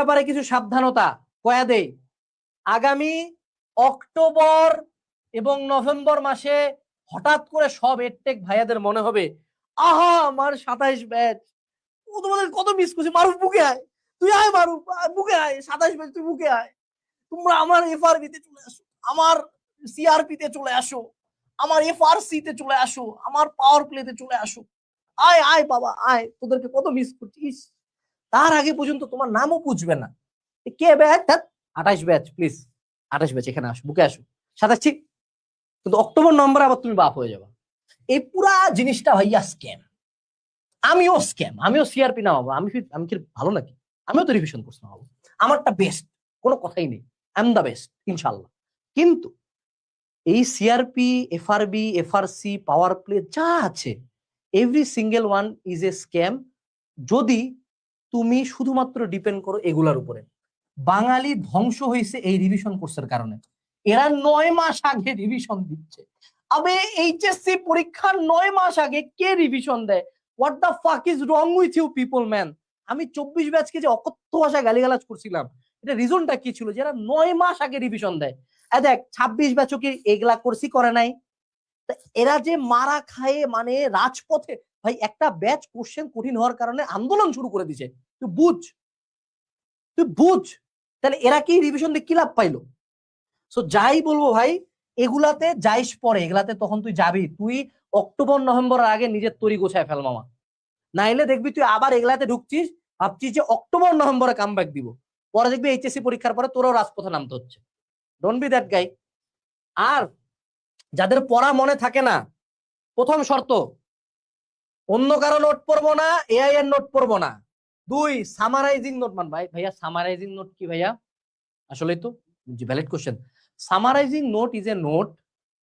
ব্যাপারে কিছু সাবধানতা কয়া দেই। আগামী অক্টোবর এবং নভেম্বর মাসে হঠাৎ করে সব এডটেক ভাইয়াদের মনে হবে, আহা আমার 27 ব্যাচ, ও তোমাদের কত মিস করছি, মারুফ বুকে আয়, তুই আয় মারুফ, বুকে আয়, 27 ব্যাচ তুই বুকে আয়, তোমরা আমার এফআরবি তে চলে আসো, আমার সিআরপি তে চলে আসো, আমার এফআরসি তে চলে আসো, আমার পাওয়ার প্লে তে চলে আসো, আয় আয় বাবা আয়, তোদেরকে কত মিস করছিস। তার আগে পর্যন্ত তোমার নামও বুঝবে না, কে ব্যাচ, 28 ব্যাচ, প্লিজ 28 ব্যাচ এখানে আসো, বুকে আসো, 27। কিন্তু অক্টোবর নভেম্বর আবার তুমি বাপ হয়ে যাবা। এই পুরা জিনিসটা ভাইয়া স্ক্যাম। আমিও স্ক্যাম, আমিও সিআরপি না হবো, আমি কি ভালো নাকি? আমিও তো রিভিশন কোর্স না হবো, আমারটা বেস্ট, কোনো কথাই নেই, আই এম দা বেস্ট ইনশাল্লাহ। কিন্তু এই CRP, FRB, FRC, power play যা আছে, every single one is a scam যদি তুমি শুধুমাত্র ডিপেন্ড করো এগুলার উপরে। বাঙালি ধ্বংস হয়েছে এই রিভিশন কোর্সের কারণে। এরা 9 মাস আগে রিভিশন দিচ্ছে। আবে এইচএসসি পরীক্ষার 9 মাস আগে কে রিভিশন দেয়? What the fuck is wrong with you people man. আমি 24 ব্যাচকে যে অকথ্য ভাষায় গালিগালাজ করছিলাম, এটা রিজনটা কি ছিল? যারা 9 মাস আগে রিভিশন দেয়। দেখ 26 ব্যাচও কি এগুলা কোর্সই করে নাই? এরা যে মারা খায়, মানে রাজপথে ভাই একটা ব্যাচ কোশ্চেন কঠিন হওয়ার কারণে আন্দোলন শুরু করে দিছে। তুই বুঝ তাহলে এরা কি রিভিশন দিয়ে কি লাভ পাইলো? সো যাই বলবো ভাই, এগুলাতে যাইস পরে, এগুলাতে তখন তুই যাবি, তুই অক্টোবর নভেম্বরের আগে নিজের তৈরি গোছায় ফেল মামা, নাইলে দেখবি তুই আবার এগুলাতে ঢুকছিস, ভাবছিস যে অক্টোবর নভেম্বরে কামব্যাক দিব, পরে দেখবি এইচএসসি পরীক্ষার পরে তোরও রাজপথে নামতে হচ্ছে। Don't be that guy. আর যাদের পড়া মনে থাকে না, প্রথম শর্ত, অন্য কারো নোট পড়বো না, এআই এর নোট পড়বো না। 2, সামারাইজিং নোট। ভাইয়া সামারাইজিং নোট কি ভাইয়া? আসলে তো valid question. Summarising note is a note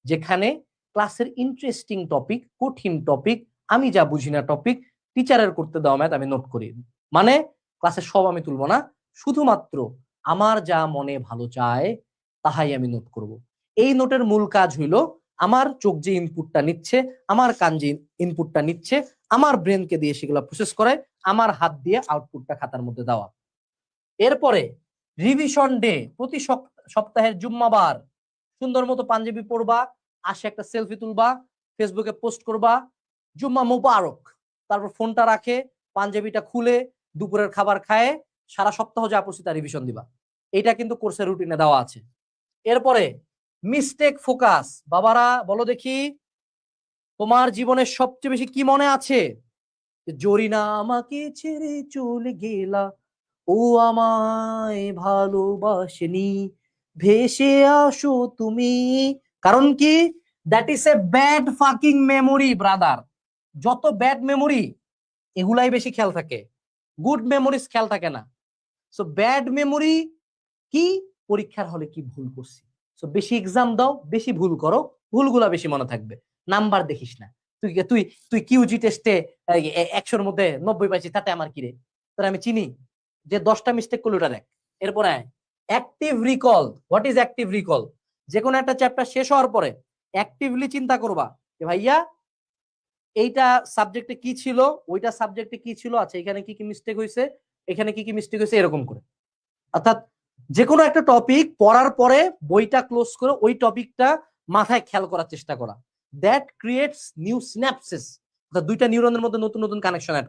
যেখানে ক্লাসের ইন্টারেস্টিং টপিক, কঠিন টপিক, আমি যা বুঝি না টপিক, টিচারের করতে দেওয়া ম্যাথ আমি নোট করি। মানে ক্লাসের সব আমি তুলবো না, শুধুমাত্র আমার যা মনে ভালো চায় তাহাই আমি নোট করব। এই নোটের মূল কাজ হইলো আমার চোখ যে ইনপুটটা নিচ্ছে, আমার কান যে ইনপুটটা নিচ্ছে, আমার ব্রেনকে দিয়ে সেগুলো প্রসেস করে আমার হাত দিয়ে আউটপুটটা খাতার মধ্যে দেওয়া। এরপরে রিভিশন ডে, প্রতি সপ্তাহের জুম্মাবার সুন্দর মতো পাঞ্জাবি পরবা, আসে একটা সেলফি তুলবা, ফেসবুকে পোস্ট করবা, জুম্মা মুবারক, তারপর ফোনটা রাখে, পাঞ্জাবিটা খুলে দুপুরের খাবার খায়, সারা সপ্তাহ যা পড়ছি তা রিভিশন দিবা। এটা কিন্তু কোর্সের রুটিনে দেওয়া আছে। এরপরে মিস্টেক ফোকাস। বাবারা বলো দেখি, তোমার জীবনের সবচেয়ে বেশি কি মনে আছে? জরিনা আমাকে ছেড়ে চলে গেলা, ও আমায় ভালোবাসেনি, ভেসে আসো তুমি। কারণ কি? That is a bad fucking memory brother. যত ব্যাড মেমোরি এগুলাই বেশি খেয়াল থাকে, গুড মেমোরিজ খেয়াল থাকে না। সো ব্যাড মেমোরি কি? পরীক্ষার হলে কি ভুল করছি। সো বেশি এক্সাম দাও, বেশি ভুল করো, ভুলগুলা বেশি মনে থাকবে, নাম্বার দেখিস না। তুই তুই তুই কিউজি টেস্টে 100-র মধ্যে 90 পাইছিস, তাতে আমার কি রে? তোর আমি চিনি যে 10টা মিস্টেক করলো, ওটা দেখ। এরপরে active recall. What is active recall? যে কোনো একটা চ্যাপ্টার শেষ হওয়ার পরে অ্যাক্টিভলি চিন্তা করবা যে ভাইয়া এইটা সাবজেক্টে কি ছিল, ওইটা সাবজেক্টে কি ছিল, আচ্ছা এখানে কি কি মিস্টেক হয়েছে, এখানে কি কি মিস্টেক হয়েছে, এরকম করে। অর্থাৎ যে কোনো একটা টপিক পড়ার পরে বইটা ক্লোজ করে ওই টপিকটা মাথায় খেয়াল করার চেষ্টা করা। দ্যাট ক্রিয়েটস নিউ সিনাপসিস, অর্থাৎ দুইটা নিউরনের মধ্যে নতুন নতুন কানেকশন অ্যাড